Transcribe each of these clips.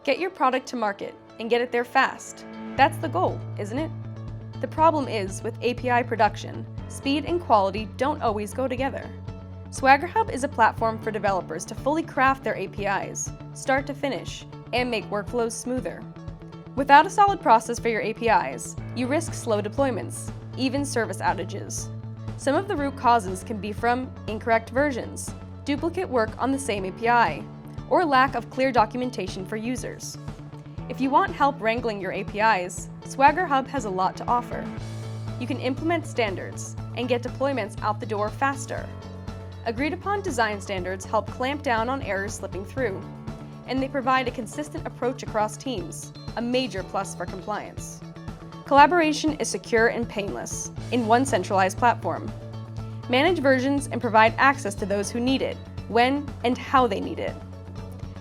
Get your product to market and get it there fast. That's the goal, isn't it? The problem is, with API production, speed and quality don't always go together. SwaggerHub is a platform for developers to fully craft their APIs, start to finish, and make workflows smoother. Without a solid process for your APIs, you risk slow deployments, even service outages. Some of the root causes can be from incorrect versions, duplicate work on the same API, or lack of clear documentation for users. If you want help wrangling your APIs, SwaggerHub has a lot to offer. You can implement standards and get deployments out the door faster. Agreed-upon design standards help clamp down on errors slipping through, and they provide a consistent approach across teams, a major plus for compliance. Collaboration is secure and painless in one centralized platform. Manage versions and provide access to those who need it, when and how they need it.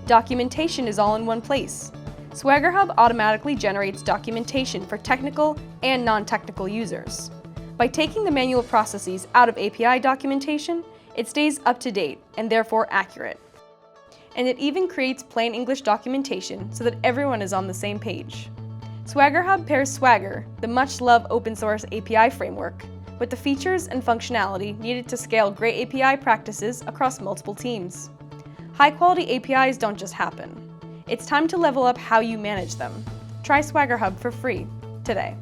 Documentation is all in one place. SwaggerHub automatically generates documentation for technical and non-technical users. By taking the manual processes out of API documentation, it stays up to date and therefore accurate. And it even creates plain English documentation so that everyone is on the same page. SwaggerHub pairs Swagger, the much-loved open-source API framework, with the features and functionality needed to scale great API practices across multiple teams. High-quality APIs don't just happen. It's time to level up how you manage them. Try SwaggerHub for free today.